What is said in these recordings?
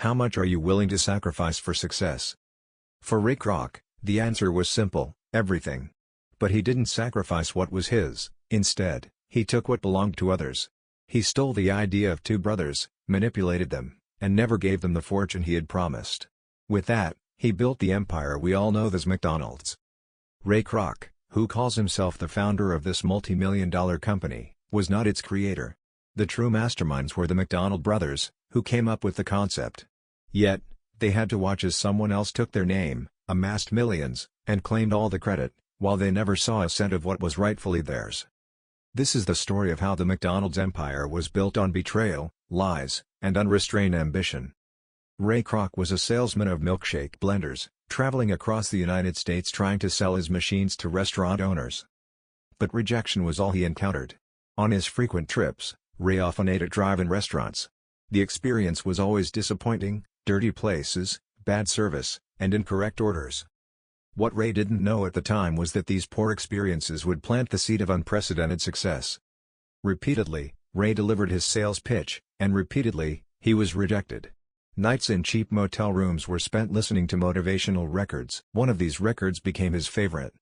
How much are you willing to sacrifice for success? For Ray Kroc, the answer was simple: everything. But he didn't sacrifice what was his. Instead, he took what belonged to others. He stole the idea of two brothers, manipulated them, and never gave them the fortune he had promised. With that, he built the empire we all know as McDonald's. Ray Kroc, who calls himself the founder of this multi-million-dollar company, was not its creator. The true masterminds were the McDonald brothers, who came up with the concept. Yet, they had to watch as someone else took their name, amassed millions, and claimed all the credit, while they never saw a cent of what was rightfully theirs. This is the story of how the McDonald's empire was built on betrayal, lies, and unrestrained ambition. Ray Kroc was a salesman of milkshake blenders, traveling across the United States trying to sell his machines to restaurant owners. But rejection was all he encountered. On his frequent trips, Ray often ate at drive-in restaurants. The experience was always disappointing: dirty places, bad service, and incorrect orders. What Ray didn't know at the time was that these poor experiences would plant the seed of unprecedented success. Repeatedly, Ray delivered his sales pitch, and repeatedly, he was rejected. Nights in cheap motel rooms were spent listening to motivational records. One of these records became his favorite.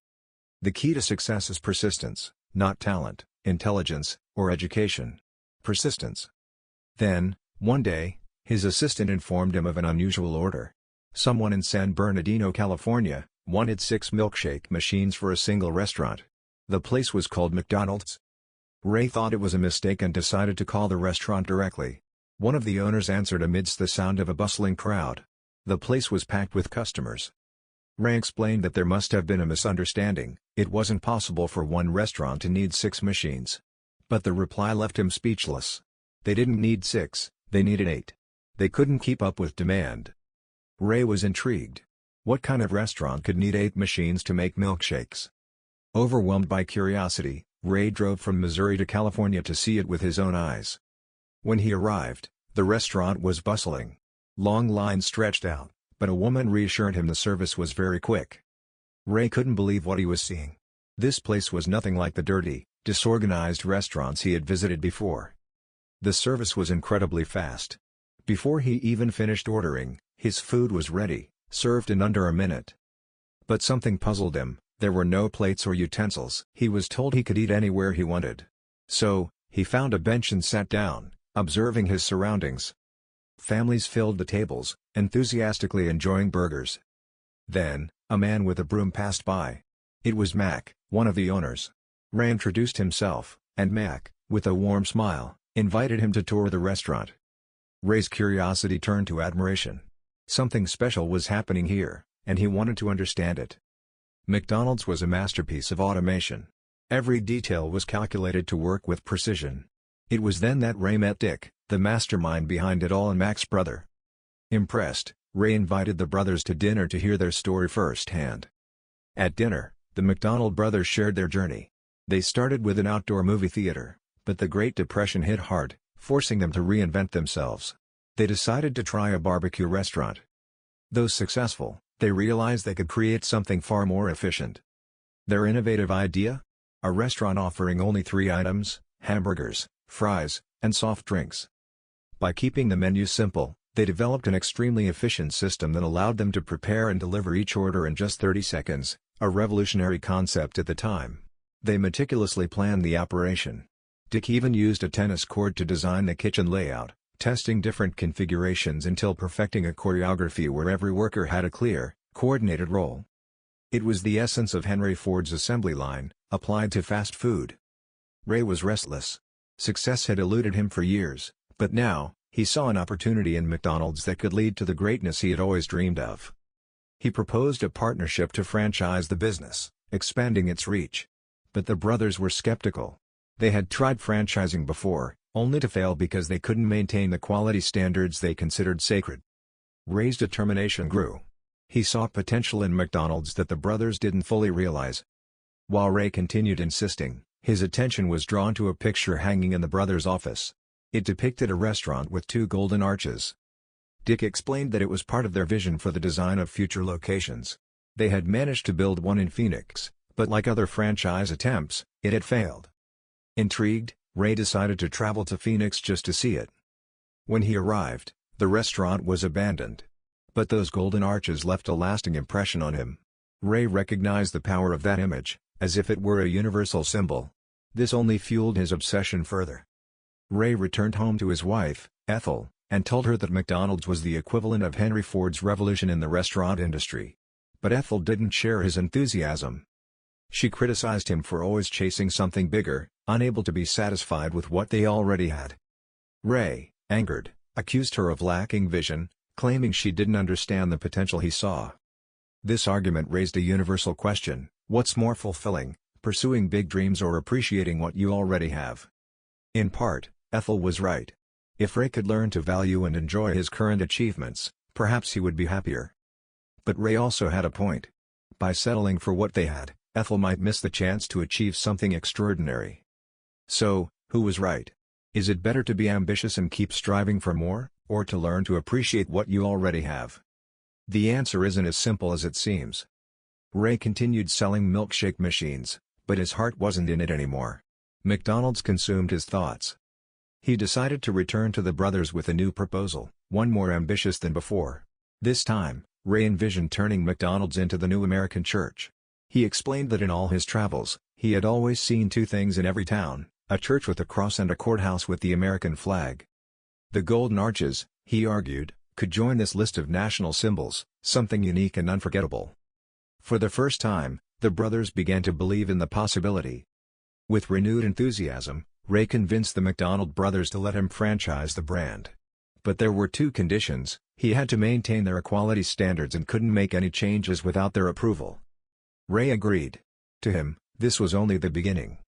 The key to success is persistence, not talent, intelligence, or education. Persistence. Then, one day, his assistant informed him of an unusual order. Someone in San Bernardino, California, wanted 6 milkshake machines for a single restaurant. The place was called McDonald's. Ray thought it was a mistake and decided to call the restaurant directly. One of the owners answered amidst the sound of a bustling crowd. The place was packed with customers. Ray explained that there must have been a misunderstanding. It wasn't possible for one restaurant to need 6 machines. But the reply left him speechless. They didn't need 6, they needed 8. They couldn't keep up with demand. Ray was intrigued. What kind of restaurant could need 8 machines to make milkshakes? Overwhelmed by curiosity, Ray drove from Missouri to California to see it with his own eyes. When he arrived, the restaurant was bustling. Long lines stretched out, but a woman reassured him the service was very quick. Ray couldn't believe what he was seeing. This place was nothing like the dirty, disorganized restaurants he had visited before. The service was incredibly fast. Before he even finished ordering, his food was ready, served in under a minute. But something puzzled him: there were no plates or utensils. He was told he could eat anywhere he wanted. So, he found a bench and sat down, observing his surroundings. Families filled the tables, enthusiastically enjoying burgers. Then, a man with a broom passed by. It was Mac, one of the owners. Ray introduced himself, and Mac, with a warm smile, invited him to tour the restaurant. Ray's curiosity turned to admiration. Something special was happening here, and he wanted to understand it. McDonald's was a masterpiece of automation. Every detail was calculated to work with precision. It was then that Ray met Dick, the mastermind behind it all and Mac's brother. Impressed, Ray invited the brothers to dinner to hear their story firsthand. At dinner, the McDonald brothers shared their journey. They started with an outdoor movie theater, but the Great Depression hit hard, forcing them to reinvent themselves. They decided to try a barbecue restaurant. Though successful, they realized they could create something far more efficient. Their innovative idea? A restaurant offering only 3 items: hamburgers, fries, and soft drinks. By keeping the menu simple, they developed an extremely efficient system that allowed them to prepare and deliver each order in just 30 seconds, a revolutionary concept at the time. They meticulously planned the operation. Dick even used a tennis court to design the kitchen layout, testing different configurations until perfecting a choreography where every worker had a clear, coordinated role. It was the essence of Henry Ford's assembly line, applied to fast food. Ray was restless. Success had eluded him for years, but now, he saw an opportunity in McDonald's that could lead to the greatness he had always dreamed of. He proposed a partnership to franchise the business, expanding its reach. But the brothers were skeptical. They had tried franchising before, only to fail because they couldn't maintain the quality standards they considered sacred. Ray's determination grew. He saw potential in McDonald's that the brothers didn't fully realize. While Ray continued insisting, his attention was drawn to a picture hanging in the brothers' office. It depicted a restaurant with 2 golden arches. Dick explained that it was part of their vision for the design of future locations. They had managed to build one in Phoenix, but like other franchise attempts, it had failed. Intrigued, Ray decided to travel to Phoenix just to see it. When he arrived, The restaurant was abandoned. But those golden arches left a lasting impression on him. Ray recognized the power of that image, as if it were a universal symbol. This only fueled his obsession further. Ray returned home to his wife, Ethel, and told her that McDonald's was the equivalent of Henry Ford's revolution in the restaurant industry. But Ethel didn't share his enthusiasm. She criticized him for always chasing something bigger, unable to be satisfied with what they already had. Ray, angered, accused her of lacking vision, claiming she didn't understand the potential he saw. This argument raised a universal question: what's more fulfilling, pursuing big dreams or appreciating what you already have? In part, Ethel was right. If Ray could learn to value and enjoy his current achievements, perhaps he would be happier. But Ray also had a point. By settling for what they had, Ethel might miss the chance to achieve something extraordinary. So, who was right? Is it better to be ambitious and keep striving for more, or to learn to appreciate what you already have? The answer isn't as simple as it seems. Ray continued selling milkshake machines, but his heart wasn't in it anymore. McDonald's consumed his thoughts. He decided to return to the brothers with a new proposal, one more ambitious than before. This time, Ray envisioned turning McDonald's into the new American church. He explained that in all his travels, he had always seen two things in every town: a church with a cross and a courthouse with the American flag. The golden arches, he argued, could join this list of national symbols, something unique and unforgettable. For the first time, the brothers began to believe in the possibility. With renewed enthusiasm, Ray convinced the McDonald brothers to let him franchise the brand. But there were two conditions: he had to maintain their quality standards and couldn't make any changes without their approval. Ray agreed. To him, this was only the beginning.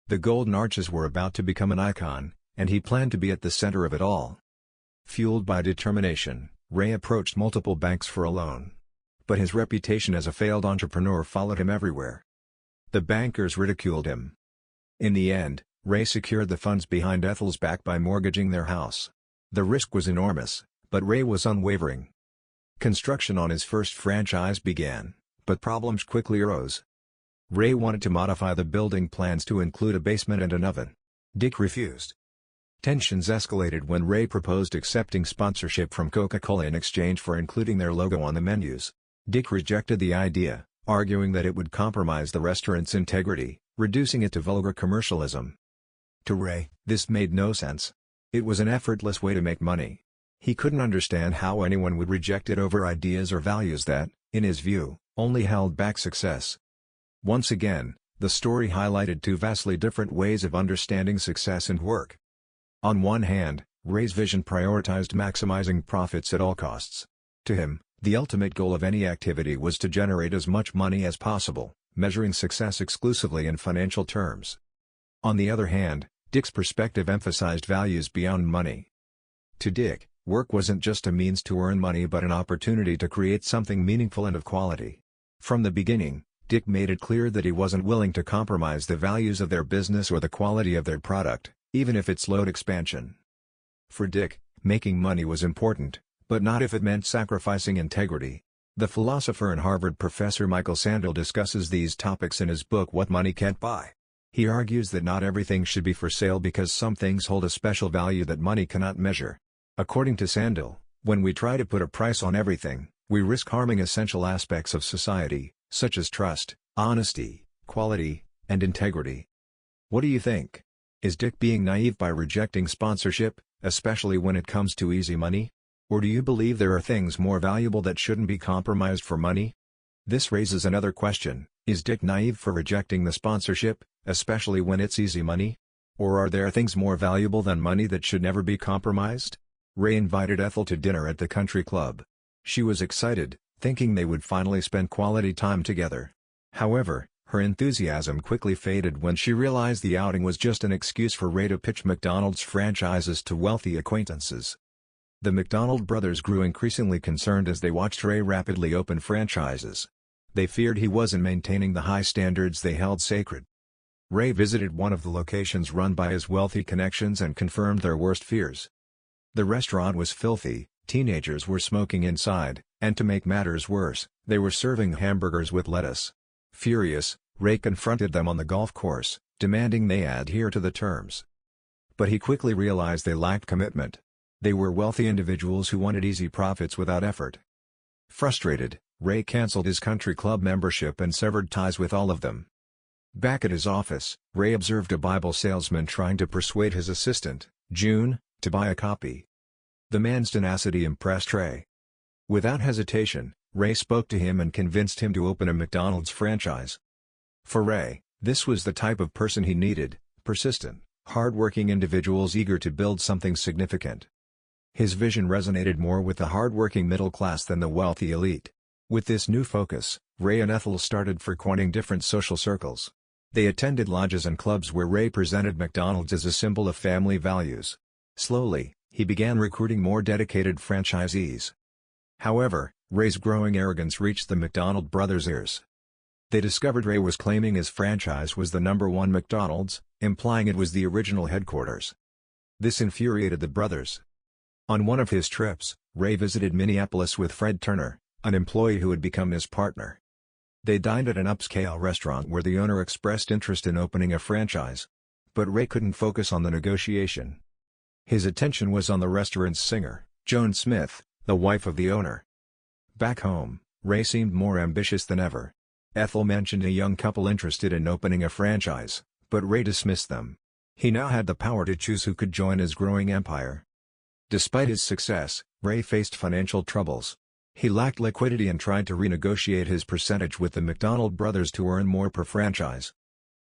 The golden arches were about to become an icon, and he planned to be at the center of it all. Fueled by determination, Ray approached multiple banks for a loan. But his reputation as a failed entrepreneur followed him everywhere. The bankers ridiculed him. In the end, Ray secured the funds behind Ethel's back by mortgaging their house. The risk was enormous, but Ray was unwavering. Construction on his first franchise began, but problems quickly arose. Ray wanted to modify the building plans to include a basement and an oven. Dick refused. Tensions escalated when Ray proposed accepting sponsorship from Coca-Cola in exchange for including their logo on the menus. Dick rejected the idea, arguing that it would compromise the restaurant's integrity, reducing it to vulgar commercialism. To Ray, this made no sense. It was an effortless way to make money. He couldn't understand how anyone would reject it over ideas or values that, in his view, only held back success. Once again, the story highlighted two vastly different ways of understanding success and work. On one hand, Ray's vision prioritized maximizing profits at all costs. To him, the ultimate goal of any activity was to generate as much money as possible, measuring success exclusively in financial terms. On the other hand, Dick's perspective emphasized values beyond money. To Dick, work wasn't just a means to earn money but an opportunity to create something meaningful and of quality. From the beginning, Dick made it clear that he wasn't willing to compromise the values of their business or the quality of their product, even if it slowed expansion. For Dick, making money was important, but not if it meant sacrificing integrity. The philosopher and Harvard professor Michael Sandel discusses these topics in his book What Money Can't Buy. He argues that not everything should be for sale because some things hold a special value that money cannot measure. According to Sandel, when we try to put a price on everything, we risk harming essential aspects of society, such as trust, honesty, quality, and integrity. What do you think? Is Dick being naive by rejecting sponsorship, especially when it comes to easy money? Or do you believe there are things more valuable that shouldn't be compromised for money? This raises another question: is Dick naive for rejecting the sponsorship, especially when it's easy money? Or are there things more valuable than money that should never be compromised? Ray invited Ethel to dinner at the country club. She was excited, thinking they would finally spend quality time together. However, her enthusiasm quickly faded when she realized the outing was just an excuse for Ray to pitch McDonald's franchises to wealthy acquaintances. The McDonald brothers grew increasingly concerned as they watched Ray rapidly open franchises. They feared he wasn't maintaining the high standards they held sacred. Ray visited one of the locations run by his wealthy connections and confirmed their worst fears. The restaurant was filthy, teenagers were smoking inside, and to make matters worse, they were serving hamburgers with lettuce. Furious, Ray confronted them on the golf course, demanding they adhere to the terms. But he quickly realized they lacked commitment. They were wealthy individuals who wanted easy profits without effort. Frustrated, Ray canceled his country club membership and severed ties with all of them. Back at his office, Ray observed a Bible salesman trying to persuade his assistant, June, to buy a copy. The man's tenacity impressed Ray. Without hesitation, Ray spoke to him and convinced him to open a McDonald's franchise. For Ray, this was the type of person he needed: persistent, hard-working individuals eager to build something significant. His vision resonated more with the hard-working middle class than the wealthy elite. With this new focus, Ray and Ethel started frequenting different social circles. They attended lodges and clubs where Ray presented McDonald's as a symbol of family values. Slowly, he began recruiting more dedicated franchisees. However, Ray's growing arrogance reached the McDonald brothers' ears. They discovered Ray was claiming his franchise was the #1 McDonald's, implying it was the original headquarters. This infuriated the brothers. On one of his trips, Ray visited Minneapolis with Fred Turner, an employee who had become his partner. They dined at an upscale restaurant where the owner expressed interest in opening a franchise. But Ray couldn't focus on the negotiation. His attention was on the restaurant's singer, Joan Smith, the wife of the owner. Back home, Ray seemed more ambitious than ever. Ethel mentioned a young couple interested in opening a franchise, but Ray dismissed them. He now had the power to choose who could join his growing empire. Despite his success, Ray faced financial troubles. He lacked liquidity and tried to renegotiate his percentage with the McDonald brothers to earn more per franchise.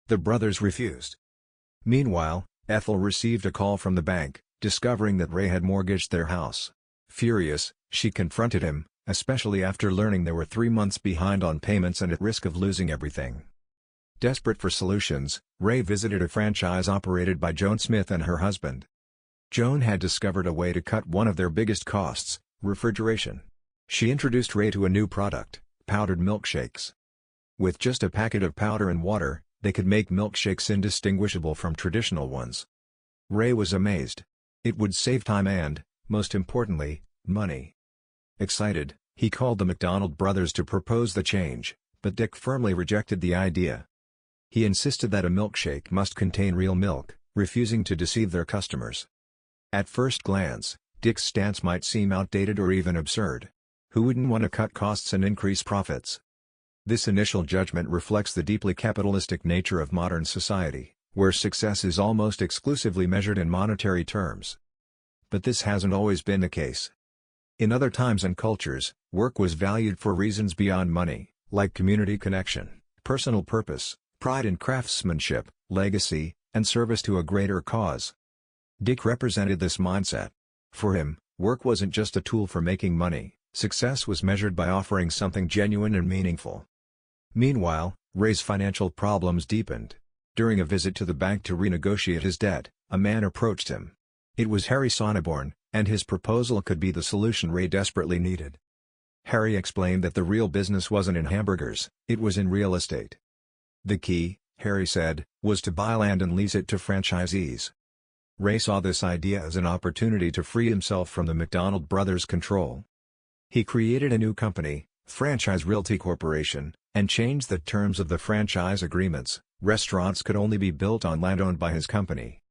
The brothers refused. Meanwhile, Ethel received a call from the bank, discovering that Ray had mortgaged their house. Furious, she confronted him, especially after learning they were 3 months behind on payments and at risk of losing everything. Desperate for solutions, Ray visited a franchise operated by Joan Smith and her husband. Joan had discovered a way to cut one of their biggest costs: refrigeration. She introduced Ray to a new product: powdered milkshakes. With just a packet of powder and water, they could make milkshakes indistinguishable from traditional ones. Ray was amazed. It would save time and, most importantly, money. Excited, he called the McDonald brothers to propose the change, but Dick firmly rejected the idea. He insisted that a milkshake must contain real milk, refusing to deceive their customers. At first glance, Dick's stance might seem outdated or even absurd. Who wouldn't want to cut costs and increase profits? This initial judgment reflects the deeply capitalistic nature of modern society, where success is almost exclusively measured in monetary terms. But this hasn't always been the case. In other times and cultures, work was valued for reasons beyond money, like community connection, personal purpose, pride in craftsmanship, legacy, and service to a greater cause. Dick represented this mindset. For him, work wasn't just a tool for making money. Success was measured by offering something genuine and meaningful. Meanwhile, Ray's financial problems deepened. During a visit to the bank to renegotiate his debt, a man approached him. It was Harry Sonneborn, and his proposal could be the solution Ray desperately needed. Harry explained that the real business wasn't in hamburgers, it was in real estate. The key, Harry said, was to buy land and lease it to franchisees. Ray saw this idea as an opportunity to free himself from the McDonald brothers' control. He created a new company, Franchise Realty Corporation, and changed the terms of the franchise agreements. Restaurants could only be built on land owned by his company.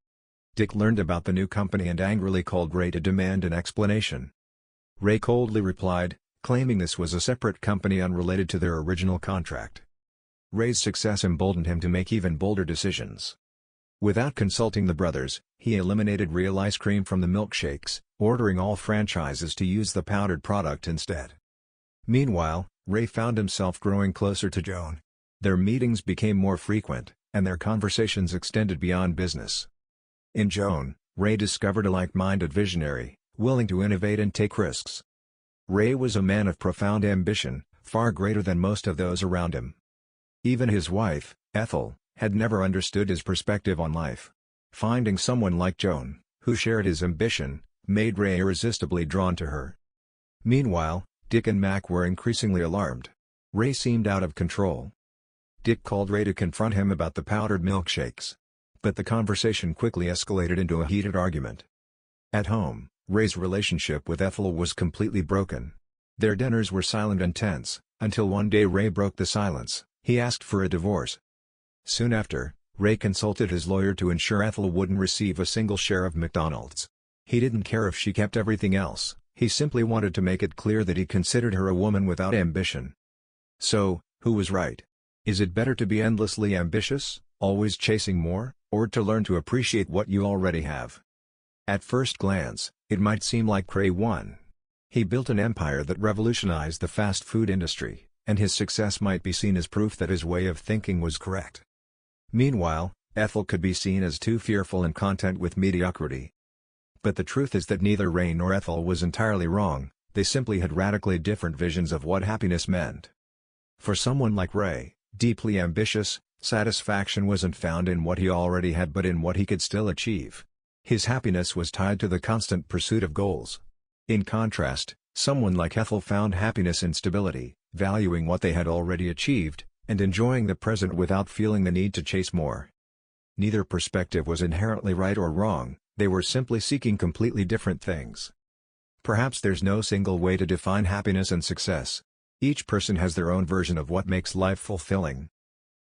Dick learned about the new company and angrily called Ray to demand an explanation. Ray coldly replied, claiming this was a separate company unrelated to their original contract. Ray's success emboldened him to make even bolder decisions. Without consulting the brothers, he eliminated real ice cream from the milkshakes, ordering all franchises to use the powdered product instead. Meanwhile, Ray found himself growing closer to Joan. Their meetings became more frequent, and their conversations extended beyond business. In Joan, Ray discovered a like-minded visionary, willing to innovate and take risks. Ray was a man of profound ambition, far greater than most of those around him. Even his wife, Ethel, had never understood his perspective on life. Finding someone like Joan, who shared his ambition, made Ray irresistibly drawn to her. Meanwhile, Dick and Mac were increasingly alarmed. Ray seemed out of control. Dick called Ray to confront him about the powdered milkshakes. But the conversation quickly escalated into a heated argument. At home, Ray's relationship with Ethel was completely broken. Their dinners were silent and tense, until one day Ray broke the silence. He asked for a divorce. Soon after, Ray consulted his lawyer to ensure Ethel wouldn't receive a single share of McDonald's. He didn't care if she kept everything else, he simply wanted to make it clear that he considered her a woman without ambition. So, who was right? Is it better to be endlessly ambitious, always chasing more, or to learn to appreciate what you already have? At first glance, it might seem like Ray won. He built an empire that revolutionized the fast food industry, and his success might be seen as proof that his way of thinking was correct. Meanwhile, Ethel could be seen as too fearful and content with mediocrity. But the truth is that neither Ray nor Ethel was entirely wrong, they simply had radically different visions of what happiness meant. For someone like Ray, deeply ambitious, satisfaction wasn't found in what he already had but in what he could still achieve. His happiness was tied to the constant pursuit of goals. In contrast, someone like Ethel found happiness in stability, valuing what they had already achieved, and enjoying the present without feeling the need to chase more. Neither perspective was inherently right or wrong, they were simply seeking completely different things. Perhaps there's no single way to define happiness and success. Each person has their own version of what makes life fulfilling.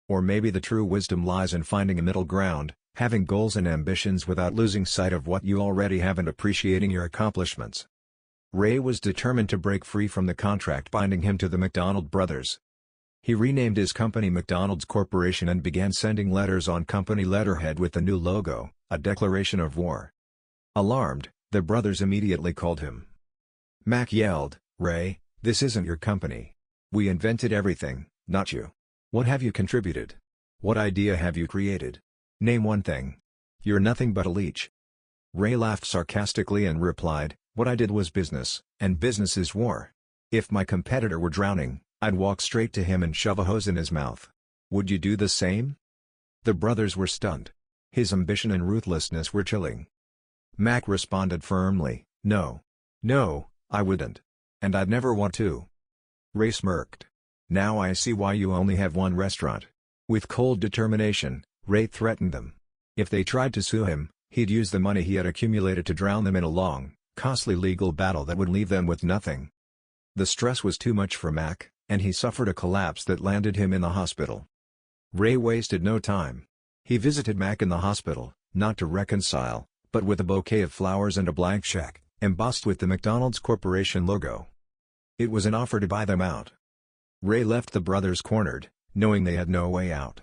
Or maybe the true wisdom lies in finding a middle ground, having goals and ambitions without losing sight of what you already have and appreciating your accomplishments. Ray was determined to break free from the contract binding him to the McDonald brothers. He renamed his company McDonald's Corporation and began sending letters on company letterhead with the new logo, a declaration of war. Alarmed, the brothers immediately called him. Mac yelled, "Ray, this isn't your company. We invented everything, not you. What have you contributed? What idea have you created? Name one thing. You're nothing but a leech." Ray laughed sarcastically and replied, "What I did was business, and business is war. If my competitor were drowning, I'd walk straight to him and shove a hose in his mouth. Would you do the same?" The brothers were stunned. His ambition and ruthlessness were chilling. Mac responded firmly, "No. No, I wouldn't. And I'd never want to." Ray smirked. "Now I see why you only have one restaurant." With cold determination, Ray threatened them. If they tried to sue him, he'd use the money he had accumulated to drown them in a long, costly legal battle that would leave them with nothing. The stress was too much for Mac, and he suffered a collapse that landed him in the hospital. Ray wasted no time. He visited Mac in the hospital, not to reconcile, but with a bouquet of flowers and a blank check, embossed with the McDonald's Corporation logo. It was an offer to buy them out. Ray left the brothers cornered, knowing they had no way out.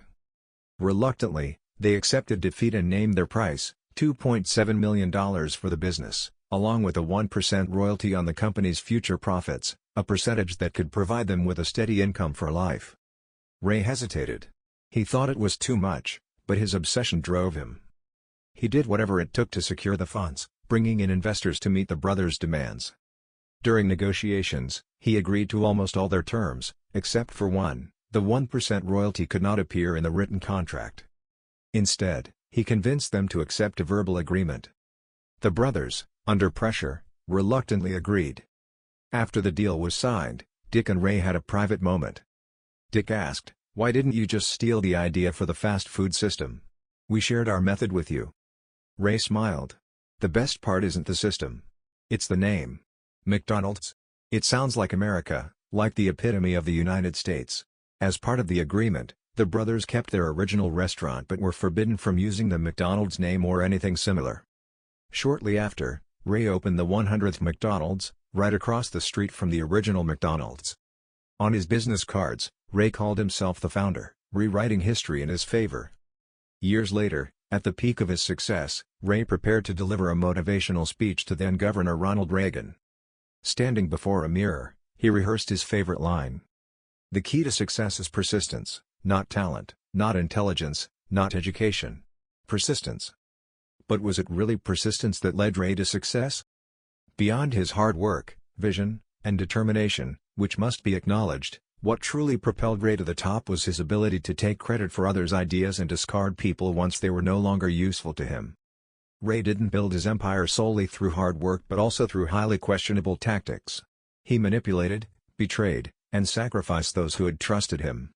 Reluctantly, they accepted defeat and named their price, $2.7 million for the business, along with a 1% royalty on the company's future profits, a percentage that could provide them with a steady income for life. Ray hesitated. He thought it was too much, but his obsession drove him. He did whatever it took to secure the funds, bringing in investors to meet the brothers' demands. During negotiations, he agreed to almost all their terms, except for one: the 1% royalty could not appear in the written contract. Instead, he convinced them to accept a verbal agreement. The brothers, under pressure, reluctantly agreed. After the deal was signed, Dick and Ray had a private moment. Dick asked, "Why didn't you just steal the idea for the fast food system? We shared our method with you." Ray smiled. "The best part isn't the system. It's the name. McDonald's. It sounds like America, like the epitome of the United States." As part of the agreement, the brothers kept their original restaurant but were forbidden from using the McDonald's name or anything similar. Shortly after, Ray opened the 100th McDonald's, right across the street from the original McDonald's. On his business cards, Ray called himself the founder, rewriting history in his favor. Years later, at the peak of his success, Ray prepared to deliver a motivational speech to then-Governor Ronald Reagan. Standing before a mirror, he rehearsed his favorite line. "The key to success is persistence, not talent, not intelligence, not education. Persistence." But was it really persistence that led Ray to success? Beyond his hard work, vision, and determination, which must be acknowledged, what truly propelled Ray to the top was his ability to take credit for others' ideas and discard people once they were no longer useful to him. Ray didn't build his empire solely through hard work but also through highly questionable tactics. He manipulated, betrayed, and sacrificed those who had trusted him.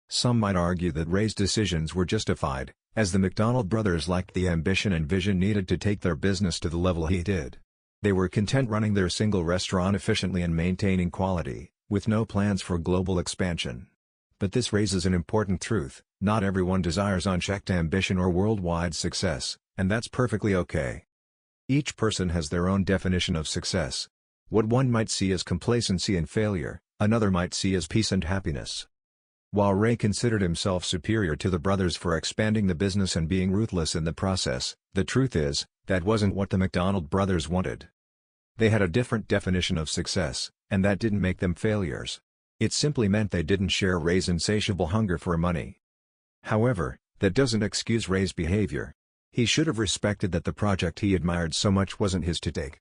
Some might argue that Ray's decisions were justified, as the McDonald brothers lacked the ambition and vision needed to take their business to the level he did. They were content running their single restaurant efficiently and maintaining quality, with no plans for global expansion. But this raises an important truth: not everyone desires unchecked ambition or worldwide success, and that's perfectly okay. Each person has their own definition of success. What one might see as complacency and failure, another might see as peace and happiness. While Ray considered himself superior to the brothers for expanding the business and being ruthless in the process, the truth is, that wasn't what the McDonald brothers wanted. They had a different definition of success, and that didn't make them failures. It simply meant they didn't share Ray's insatiable hunger for money. However, that doesn't excuse Ray's behavior. He should have respected that the project he admired so much wasn't his to take.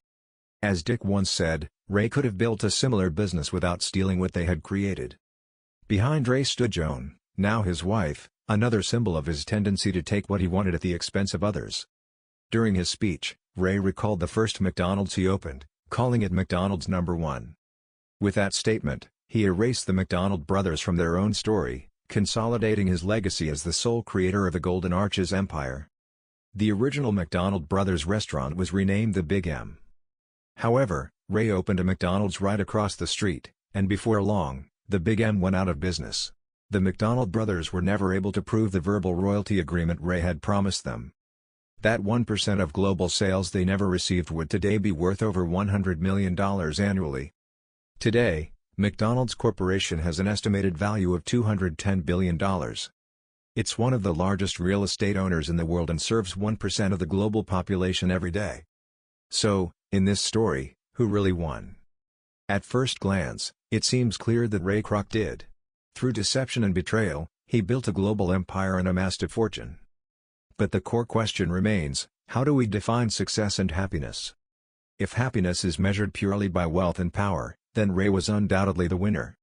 As Dick once said, Ray could have built a similar business without stealing what they had created. Behind Ray stood Joan, now his wife, another symbol of his tendency to take what he wanted at the expense of others. During his speech, Ray recalled the first McDonald's he opened, calling it McDonald's No. 1. With that statement, he erased the McDonald brothers from their own story, consolidating his legacy as the sole creator of the Golden Arches empire. The original McDonald brothers restaurant was renamed the Big M. However, Ray opened a McDonald's right across the street, and before long, the Big M went out of business. The McDonald brothers were never able to prove the verbal royalty agreement Ray had promised them. That 1% of global sales they never received would today be worth over $100 million annually. Today, McDonald's Corporation has an estimated value of $210 billion. It's one of the largest real estate owners in the world and serves 1% of the global population every day. So, in this story, who really won? At first glance, it seems clear that Ray Kroc did. Through deception and betrayal, he built a global empire and amassed a fortune. But the core question remains, how do we define success and happiness? If happiness is measured purely by wealth and power, then Ray was undoubtedly the winner.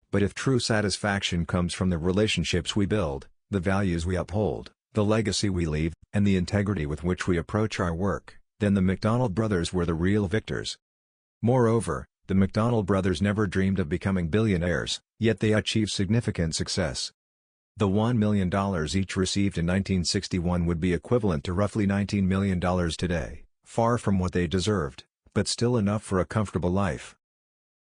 But if true satisfaction comes from the relationships we build, the values we uphold, the legacy we leave, and the integrity with which we approach our work, then the McDonald brothers were the real victors. Moreover, the McDonald brothers never dreamed of becoming billionaires, yet they achieved significant success. The $1 million each received in 1961 would be equivalent to roughly $19 million today, far from what they deserved, but still enough for a comfortable life.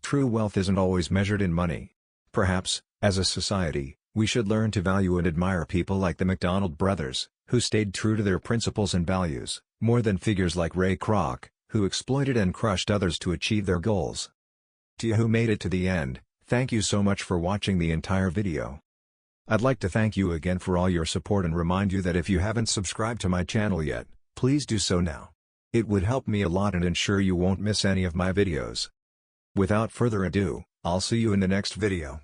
True wealth isn't always measured in money. Perhaps, as a society, we should learn to value and admire people like the McDonald brothers, who stayed true to their principles and values, more than figures like Ray Kroc, who exploited and crushed others to achieve their goals. To you who made it to the end, thank you so much for watching the entire video. I'd like to thank you again for all your support and remind you that if you haven't subscribed to my channel yet, please do so now. It would help me a lot and ensure you won't miss any of my videos. Without further ado, I'll see you in the next video.